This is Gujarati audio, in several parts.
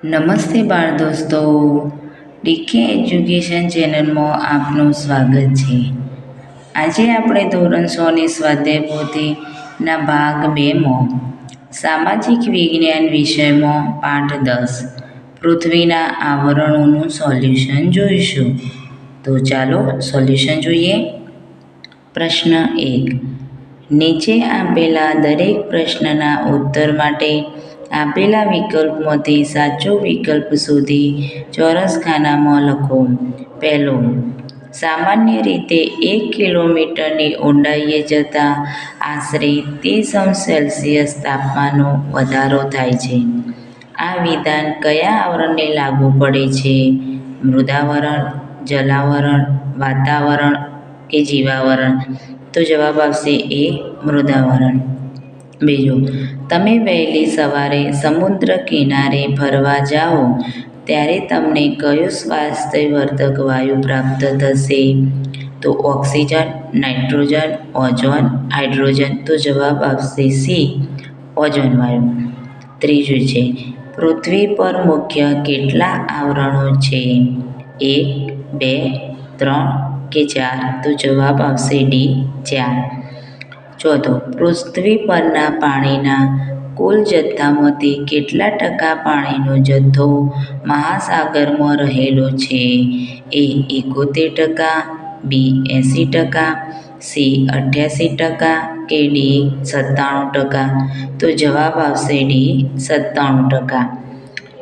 નમસ્તે બાળ દોસ્તો, ડીકે એજ્યુકેશન ચેનલમાં આપનું સ્વાગત છે. આજે આપણે ધોરણ 6 ની સ્વાધ્યાય પોથીના ભાગ 2માં સામાજિક વિજ્ઞાન વિષયમાં પાઠ 10 પૃથ્વીના આવરણોનું સોલ્યુશન જોઈશું. તો ચાલો સોલ્યુશન જોઈએ. પ્રશ્ન 1. નીચે આપેલા દરેક પ્રશ્નના ઉત્તર માટે આપેલા વિકલ્પમાંથી સાચો વિકલ્પ શોધી ચોરસ ખાનામાં લખો. પહેલો, સામાન્ય રીતે 1 કિલોમીટરની ઊંડાઈએ જતા આશરે 30° તાપમાનનો વધારો થાય છે. આ વિધાન કયા આવરણને લાગુ પડે છે? મૃદાવરણ, જલાવરણ, વાતાવરણ કે જીવાવરણ? તો જવાબ આવશે A, મૃદાવરણ. બીજો, તમે વહેલી સવારે સમુદ્ર કિનારે ફરવા જાઓ ત્યારે તમને કયો સ્વાસ્થ્યવર્ધક વાયુ પ્રાપ્ત થશે? તો ઓક્સિજન, નાઇટ્રોજન, ઓઝોન, હાઇડ્રોજન? તો જવાબ આવશે C, ઓઝોન વાયુ. ત્રીજું છે, પૃથ્વી પર મુખ્ય કેટલા આવરણો છે? 1, 2, 3 કે 4? તો જવાબ આવશે D, 4. ચોથો, પૃથ્વી પરના પાણીના કુલ જથ્થામાંથી કેટલા ટકા પાણીનો જથ્થો મહાસાગરમાં રહેલો છે? A, 71%, B, 80%, C, 88% કે D, 97%? તો જવાબ આવશે D, 97%.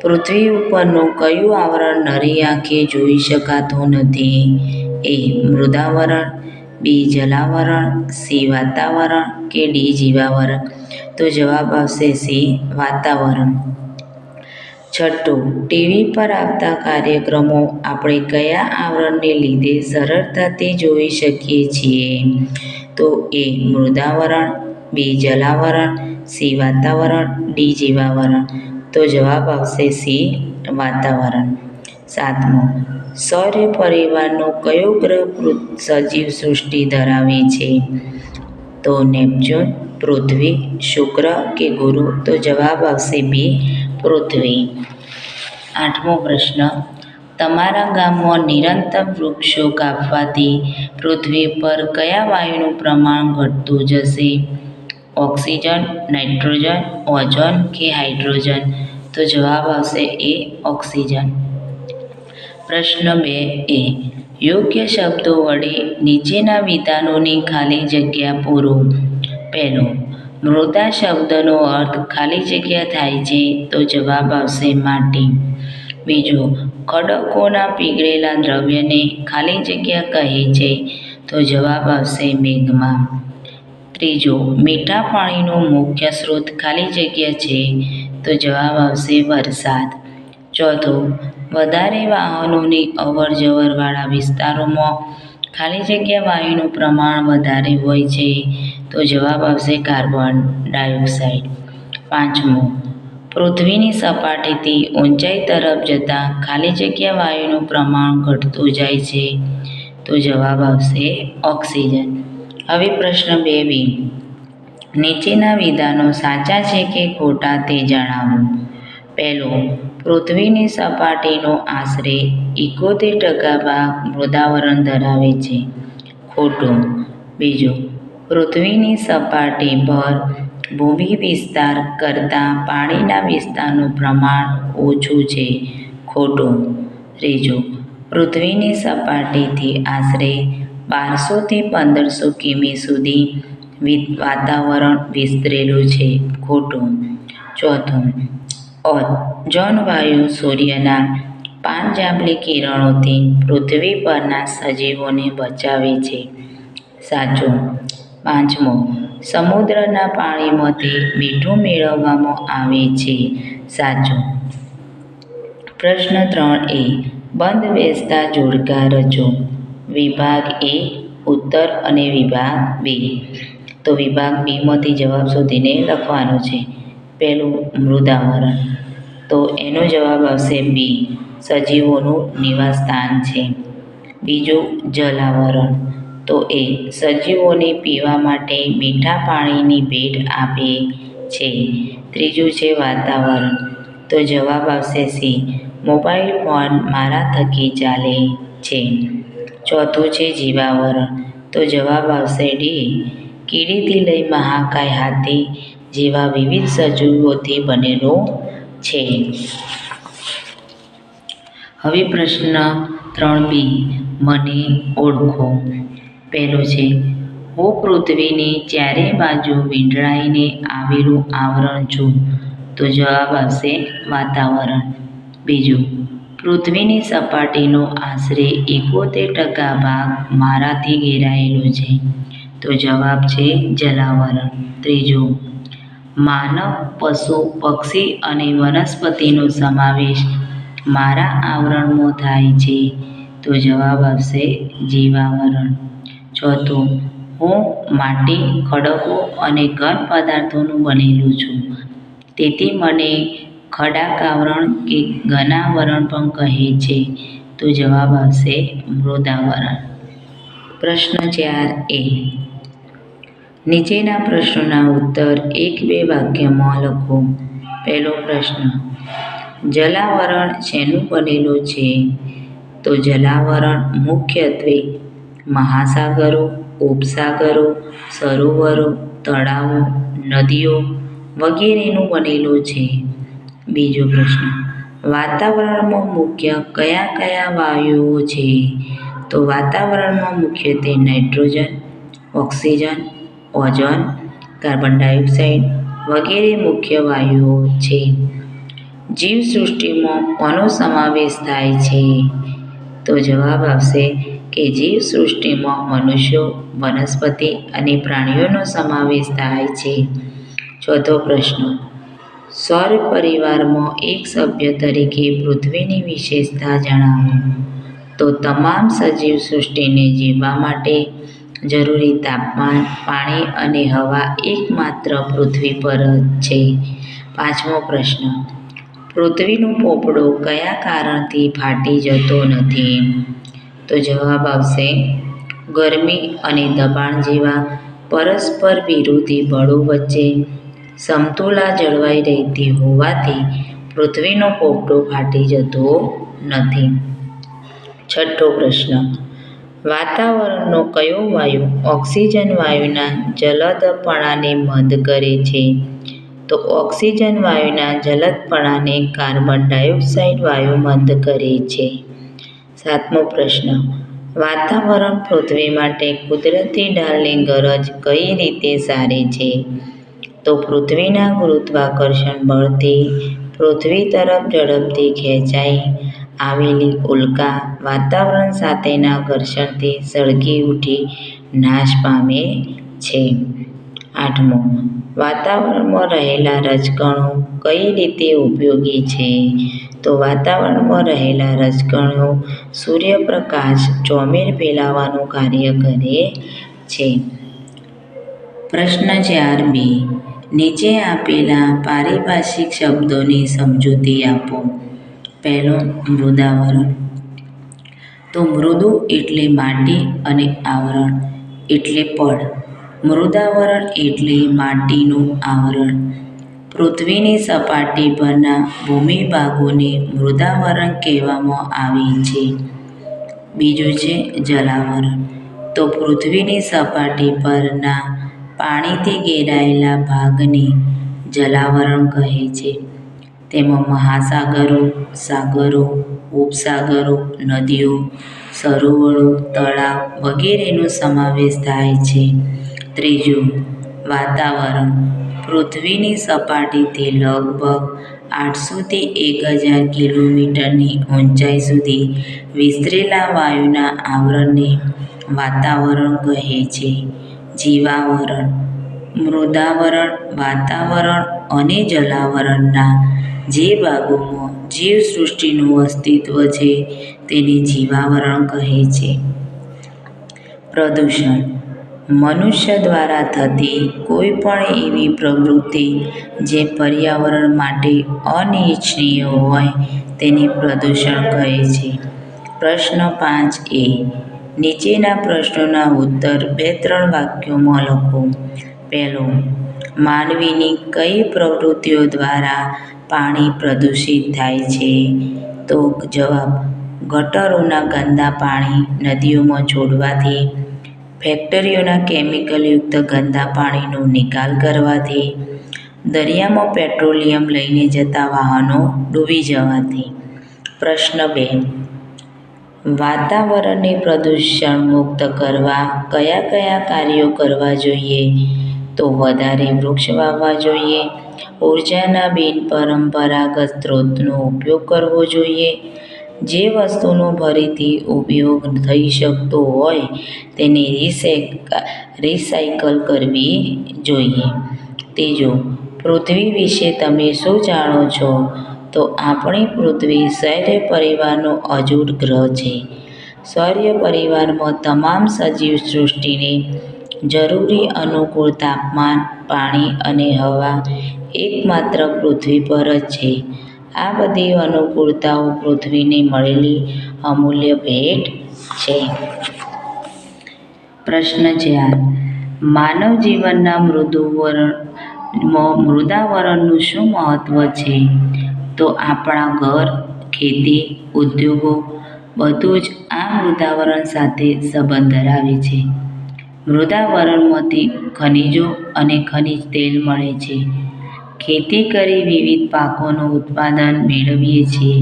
પૃથ્વી ઉપરનું કયું આવરણ નરી આંખે જોઈ શકાતું નથી? A, મૃદાવરણ, B, જલાવરણ, C, વાતાવરણ કે D, જીવાવરણ? તો જવાબ આવશે C, વાતાવરણ. છઠ્ઠું, ટીવી પર આવતા કાર્યક્રમો આપણે કયા આવરણને લીધે સરળતાથી જોઈ શકીએ છીએ? તો A, મૃદાવરણ, B, જલાવરણ, C, વાતાવરણ, D, જીવાવરણ? તો જવાબ આવશે C, વાતાવરણ. સાતમું, સૌર પરિવારનો કયો ગ્રહ સજીવ સૃષ્ટિ ધરાવે છે? તો નેપચ્યુન, પૃથ્વી, શુક્ર કે ગુરુ? તો જવાબ આવશે B, પૃથ્વી. આઠમો પ્રશ્ન, તમારા ગામમાં નિરંતર વૃક્ષો કાપવાથી પૃથ્વી પર કયા વાયુનું પ્રમાણ ઘટતું જશે? ઓક્સિજન, નાઇટ્રોજન, ઓઝોન કે હાઇડ્રોજન? તો જવાબ આવશે A, ઓક્સિજન. પ્રશ્ન 2A, યોગ્ય શબ્દો વડે નીચેના વિધાનોની ખાલી જગ્યા પૂરો. પહેલો, મૃદા શબ્દનો અર્થ ખાલી જગ્યા થાય છે. તો જવાબ આવશે માટી. બીજો, ખડકોના પીગળેલા દ્રવ્યને ખાલી જગ્યા કહે છે. તો જવાબ આવશે મેગ્મા. ત્રીજો, મીઠા પાણીનો મુખ્ય સ્ત્રોત ખાલી જગ્યા છે. તો જવાબ આવશે વરસાદ. ચોથો, વધારે વાહનોની અવરજવરવાળા વિસ્તારોમાં ખાલી જગ્યા વાયુનું પ્રમાણ વધારે હોય છે. તો જવાબ આવશે કાર્બન ડાયોક્સાઇડ. પાંચમું, પૃથ્વીની સપાટીથી ઊંચાઈ તરફ જતાં ખાલી જગ્યા વાયુનું પ્રમાણ ઘટતું જાય છે. તો જવાબ આવશે ઓક્સિજન. હવે પ્રશ્ન 2B, નીચેના વિધાનો સાચા છે કે ખોટા તે જણાવો. પહેલો, પૃથ્વીની સપાટીનો આશરે 71% ભાગ મૃદાવરણ ધરાવે છે. ખોટું. બીજો, પૃથ્વીની સપાટી પર ભૂમિ વિસ્તાર કરતાં પાણીના વિસ્તારનું પ્રમાણ ઓછું છે. ખોટું. ત્રીજો, પૃથ્વીની સપાટીથી આશરે 1200 થી 1500 કિમી સુધી વાતાવરણ વિસ્તરેલું છે. ખોટું. ચોથું, ઓઝોન વાયુ સૂર્યના પાંચજાંબલી કિરણોથી પૃથ્વી પરના સજીવોને બચાવે છે. સાચું. પાંચમો, સમુદ્રના પાણીમાંથી મીઠું મેળવવામાં આવે છે. સાચું. પ્રશ્ન 3A, બંધ બેસતા જોડકા રચો. વિભાગ A ઉત્તર અને વિભાગ B. તો વિભાગ B માંથી જવાબ શોધીને લખવાનો છે. પહેલું, મૃદાવરણ. તો એનો જવાબ આવશે B, સજીવોનું નિવાસસ્થાન છે. બીજું, જલાવરણ. તો એ સજીવોને પીવા માટે મીઠા પાણીની ભેટ આપે છે. ત્રીજું છે વાતાવરણ. તો જવાબ આવશે સી. મોબાઈલ ફોન મારા થકી ચાલે છે. ચોથું છે જીવાવરણ, તો જવાબ આવશે ડી. કીડીથી લઈ મહાકાય હાથી જેવા વિવિધ સજીવોથી બનેલો છે. હવે પ્રશ્ન 3B, મને ઓળખો. પહેલો છે, હું પૃથ્વીની ચારે બાજુ વીંટળાઈને આવેલું આવરણ છું. તો જવાબ આવશે વાતાવરણ. બીજું, પૃથ્વીની સપાટીનો આશરે 71% ભાગ મારાથી ઘેરાયેલો છે. તો જવાબ છે જલાવરણ. ત્રીજું, માનવ, પશુ, પક્ષી અને વનસ્પતિનો સમાવેશ મારા આવરણમાં થાય છે. તો જવાબ આવશે જીવાવરણ. ચોથું, હું માટી, ખડકો અને ઘન પદાર્થોનું બનેલું છું. તેથી મને ખડાકાવરણ કે ઘનાવરણ પણ કહે છે. તો જવાબ આવશે મૃદાવરણ. પ્રશ્ન 4A, નીચેના પ્રશ્નોના ઉત્તર 1-2 વાક્યમાં લખો. પહેલો પ્રશ્ન, જલાવરણ શેનું બનેલું છે? તો જલાવરણ મુખ્યત્વે મહાસાગરો, ઉપસાગરો, સરોવરો, તળાવો, નદીઓ વગેરેનું બનેલું છે. બીજો પ્રશ્ન, વાતાવરણમાં મુખ્ય કયા કયા વાયુઓ છે? તો વાતાવરણમાં મુખ્યત્વે nitrogen, oxygen, ozone, carbon dioxide વગેરે મુખ્ય વાયુઓ છે. જીવસૃષ્ટિમાં કોનો સમાવેશ થાય છે? તો જવાબ આવશે કે જીવસૃષ્ટિમાં મનુષ્યો, વનસ્પતિ અને પ્રાણીઓનો સમાવેશ થાય છે. ચોથો પ્રશ્ન, સૌર પરિવારમાં એક સભ્ય તરીકે પૃથ્વીની વિશેષતા જણાવો. તો તમામ સજીવ સૃષ્ટિને જીવવા માટે જરૂરી તાપમાન, પાણી અને હવા એકમાત્ર પૃથ્વી પર જ છે. પાંચમો પ્રશ્ન, પૃથ્વીનો પોપડો કયા કારણથી ફાટી જતો નથી? તો જવાબ આવશે ગરમી અને દબાણ જેવા પરસ્પર વિરોધી બળો વચ્ચે સમતુલા જળવાઈ રહેતી હોવાથી પૃથ્વીનો પોપડો ફાટી જતો નથી. છઠ્ઠો પ્રશ્ન, વાતાવરણનો કયો વાયુ ઓક્સિજન વાયુના જલદપણાને મંદ કરે છે? તો ઓક્સિજન વાયુના જલદપણાને કાર્બન ડાયોક્સાઇડ વાયુ મંદ કરે છે. સાતમો પ્રશ્ન, વાતાવરણ પૃથ્વી માટે કુદરતી ઢાલની ગરજ કઈ રીતે સારે છે? તો પૃથ્વીના ગુરુત્વાકર્ષણ બળથી પૃથ્વી તરફ ઝડપથી ખેંચાઈ આવેલી ઉલ્કા વાતાવરણ સાથેના ઘર્ષણથી સળગી ઉઠી નાશ પામે છે. આઠમો, વાતાવરણમાં રહેલા રજકણો કઈ રીતે ઉપયોગી છે? તો વાતાવરણમાં રહેલા રજકણો સૂર્યપ્રકાશ ચોમેર ફેલાવવાનું કાર્ય કરે છે. પ્રશ્ન 4B, નીચે આપેલા પારિભાષિક શબ્દોની સમજૂતી આપો. પહેલો, મૃદાવરણ, તો મૃદુ એટલે માટી અને આવરણ એટલે પડ. મૃદાવરણ એટલે માટીનું આવરણ. પૃથ્વીની સપાટી પરના ભૂમિભાગોને મૃદાવરણ કહેવામાં આવે છે. બીજું છે જલાવરણ, તો પૃથ્વીની સપાટી પરના પાણીથી ઘેરાયેલા ભાગને જલાવરણ કહે છે. તેમાં મહાસાગરો, સાગરો, ઉપસાગરો, નદીઓ, સરોવરો, તળાવ વગેરેનો સમાવેશ થાય છે. ત્રીજું, વાતાવરણ, પૃથ્વીની સપાટીથી લગભગ 800 થી 1000 કિલોમીટરની ઊંચાઈ સુધી વિસ્તરેલા વાયુના આવરણને વાતાવરણ કહે છે. જીવાવરણ, મૃદાવરણ, વાતાવરણ અને જલાવરણના જે ભાગોમાં જીવસૃષ્ટિનું અસ્તિત્વ છે તેને જીવાવરણ કહે છે. પ્રદૂષણ, મનુષ્ય દ્વારા થતી કોઈ પણ એવી પ્રવૃત્તિ જે પર્યાવરણ માટે અનિચ્છનીય હોય તેને પ્રદૂષણ કહે છે. પ્રશ્ન 5A, નીચેના પ્રશ્નોના ઉત્તર 2-3 વાક્યોમાં લખો. પહેલો, માનવીની કઈ પ્રવૃત્તિઓ દ્વારા પાણી પ્રદૂષિત થાય છે? તો જવાબ, ગટરોના ગંદા પાણી નદીઓમાં છોડવાથી, ફેક્ટરીઓના કેમિકલયુક્ત ગંદા પાણીનો નિકાલ કરવાથી, દરિયામાં પેટ્રોલિયમ લઈને જતા વાહનો ડૂબી જવાથી. પ્રશ્ન 2. વાતાવરણને પ્રદૂષણ મુક્ત કરવા કયા કયા કાર્યો કરવા જોઈએ? તો વધારે વૃક્ષ વાવવા જોઈએ, ઉર્જાના બિનપરંપરાગત સ્ત્રોતનો ઉપયોગ કરવો જોઈએ, જે વસ્તુનો ફરીથી ઉપયોગ થઈ શકતો હોય તેને રિસાયકલ કરવી જોઈએ. ત્રીજું, પૃથ્વી વિશે તમે શું જાણો છો? તો આપણી પૃથ્વી સૌર પરિવારનો અજોડ ગ્રહ છે. સૌર પરિવારમાં તમામ સજીવ સૃષ્ટિને જરૂરી અનુકૂળ તાપમાન, પાણી અને હવા એકમાત્ર પૃથ્વી પર જ છે. આ બધી અનુકૂળતાઓ પૃથ્વીને મળેલી અમૂલ્ય ભેટ છે. પ્રશ્ન 4. માનવ જીવનના મૃદાવરણનું શું મહત્વ છે? તો આપણા ઘર, ખેતી, ઉદ્યોગો બધું જ આ મૃદાવરણ સાથે સંબંધ ધરાવે છે. મૃદાવરણમાંથી ખનિજો અને ખનિજ તેલ મળે છે. ખેતી કરી વિવિધ પાકોનું ઉત્પાદન મેળવીએ છીએ.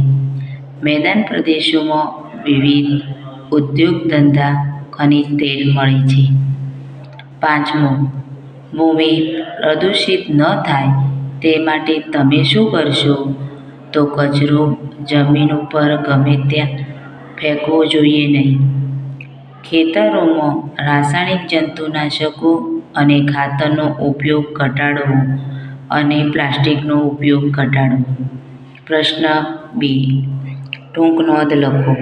મેદાન પ્રદેશોમાં વિવિધ ઉદ્યોગ ધંધા ખનિજ તેલ મળે છે. 5. ભૂમિ પ્રદૂષિત ન થાય તે માટે તમે શું કરશો? તો કચરો જમીન ઉપર ગમે ત્યાં ફેંકવો જોઈએ નહીં. ખેતરોમાં રાસાયણિક જંતુનાશકો અને ખાતરનો ઉપયોગ ઘટાડવો અને પ્લાસ્ટિકનો ઉપયોગ ઘટાડવો. પ્રશ્ન 2. ટૂંક નોંધ લખો.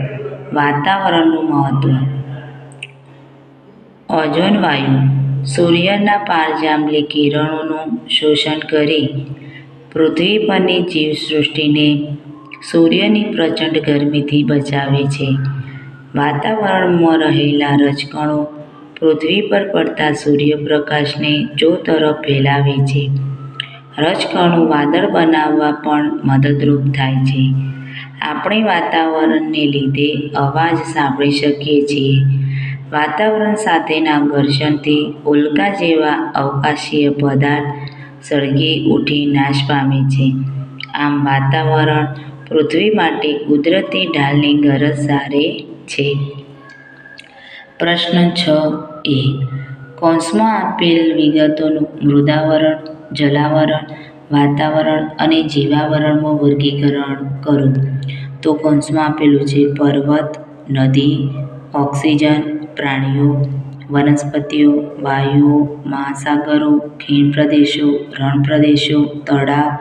વાતાવરણનું મહત્વ. ઓઝોન વાયુ સૂર્યના પારજાંબલી કિરણોનું શોષણ કરી પૃથ્વી પરની જીવસૃષ્ટિને સૂર્યની પ્રચંડ ગરમીથી બચાવે છે. વાતાવરણમાં રહેલા રજકણો પૃથ્વી પર પડતા સૂર્યપ્રકાશને ચોતરફ ફેલાવે છે. રજકણો વાદળ બનાવવા પણ મદદરૂપ થાય છે. આપણે વાતાવરણને લીધે અવાજ સાંભળી શકીએ છીએ. વાતાવરણ સાથેના ઘર્ષણથી ઉલ્કા જેવા અવકાશીય પદાર્થ સળગી ઉઠી નાશ પામે છે. આમ વાતાવરણ પૃથ્વી માટે કુદરતી ઢાલની ગરજ સારે છે. પ્રશ્ન 6a. કૌંસમાં આપેલ વિગતોનું મૃદાવરણ, જલાવરણ, વાતાવરણ અને જીવાવરણમાં વર્ગીકરણ કરો. તો કૌંસમાં આપેલું છે પર્વત, નદી, ઓક્સિજન, પ્રાણીઓ, વનસ્પતિઓ, વાયુઓ, મહાસાગરો, ખીણ પ્રદેશો, રણ પ્રદેશો, તળાવ,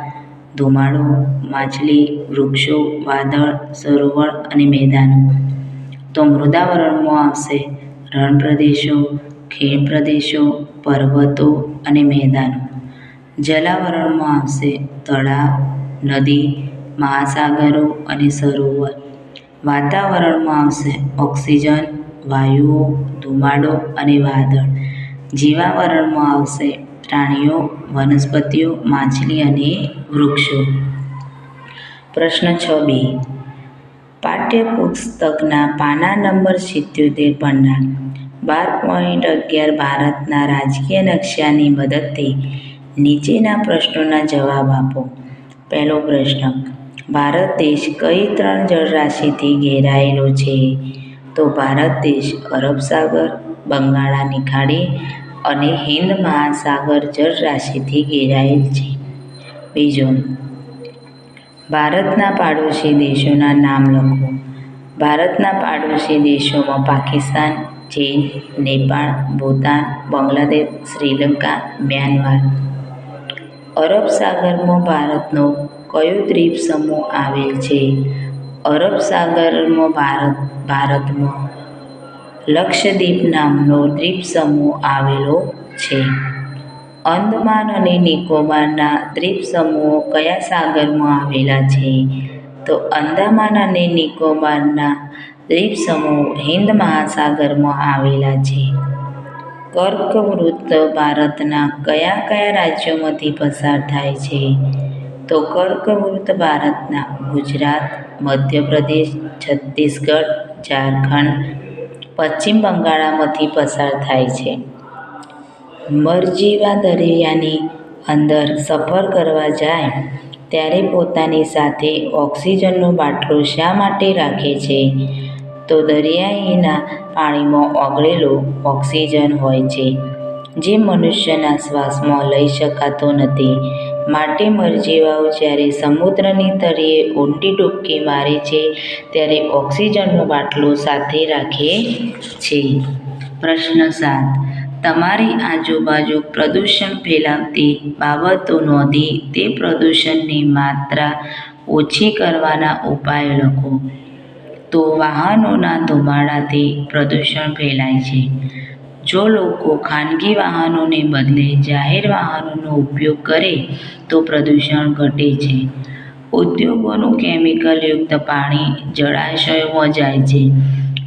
ધુમાડો, માછલી, વૃક્ષો, વાદળ, સરોવર અને મેદાનો. તો મૃદાવરણમાં આવશે રણ પ્રદેશો, ખીણ પ્રદેશો, પર્વતો અને મેદાનો. જલાવરણમાં આવશે તળાવ, નદી, મહાસાગરો અને સરોવર. વાતાવરણમાં આવશે ઓક્સિજન, વાયુઓ, ધુમાડો અને વાદળ. જીવાવરણમાં આવશે પ્રાણીઓ, વનસ્પતિઓ, માછલી અને વૃક્ષો. પ્રશ્ન 6b. પાઠ્યપુસ્તકના પાના નંબર 77 પરના 12.11 ભારતના રાજકીય નકશાની મદદથી નીચેના પ્રશ્નોના જવાબ આપો. પહેલો પ્રશ્ન. ભારત દેશ કઈ 3 જળરાશિથી ઘેરાયેલો છે? તો ભારત દેશ અરબ સાગર, બંગાળાની ખાડી અને હિંદ મહાસાગર જળરાશિથી ઘેરાયેલ છે. બીજો, ભારતના પાડોશી દેશોના નામ લખો. ભારતના પાડોશી દેશોમાં પાકિસ્તાન, ચીન, નેપાળ, ભૂતાન, બાંગ્લાદેશ, શ્રીલંકા, મ્યાનમાર. અરબ સાગરમાં ભારતનો કયો દ્વીપ સમૂહ આવેલ છે? અરબ સાગરમાં ભારતમાં લક્ષદ્વીપ નામનો દ્વીપ સમૂહ આવેલો છે. અંદમાન અને નિકોબારના દ્વીપ સમૂહો કયા સાગરમાં આવેલા છે? તો અંદામાન અને નિકોબારના દ્વીપ સમૂહો હિંદ મહાસાગરમાં આવેલા છે. કર્કવૃત ભારતના કયા કયા રાજ્યોમાંથી પસાર થાય છે? તો કર્કવૃત ભારતના ગુજરાત, મધ્યપ્રદેશ, છત્તીસગઢ, ઝારખંડ, પશ્ચિમ બંગાળમાંથી પસાર થાય છે. મરજીવા દરિયાની અંદર સફર કરવા જાય ત્યારે પોતાની સાથે ઓક્સિજનનો બાટલો શા માટે રાખે છે? તો દરિયાના પાણીમાં ઓગળેલો ઓક્સિજન હોય છે, જે મનુષ્યના શ્વાસમાં લઈ શકાતો નથી. માટે મરજીવાઓ જ્યારે સમુદ્રની તળિયે ઊંડી ડૂબકી મારે છે ત્યારે ઓક્સિજનનો બાટલો સાથે રાખે છે. પ્રશ્ન 7. તમારી આજુબાજુ પ્રદૂષણ ફેલાવતી બાબતો નોંધી તે પ્રદૂષણની માત્રા ઓછી કરવાના ઉપાયો લખો. તો વાહનોના ધુમાડાથી પ્રદૂષણ ફેલાય છે. જો લોકો ખાનગી વાહનોને બદલે જાહેર વાહનોનો ઉપયોગ કરે તો પ્રદૂષણ ઘટે છે. ઉદ્યોગોનું કેમિકલયુક્ત પાણી જળાશયોમાં જાય છે.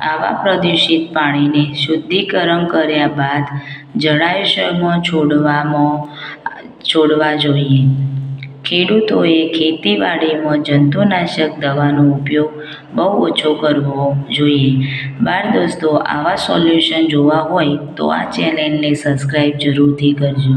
આવા પ્રદૂષિત પાણીને શુદ્ધિકરણ કર્યા બાદ જળાશયોમાં છોડવા જોઈએ. ખેડૂતોએ ખેતીવાડીમાં જંતુનાશક દવાનો ઉપયોગ બહુ ઓછો કરવો જોઈએ. બાળ દોસ્તો, આવા સોલ્યુશન જોવા હોય તો આ ચેનલને સબસ્ક્રાઈબ જરૂરથી કરજો.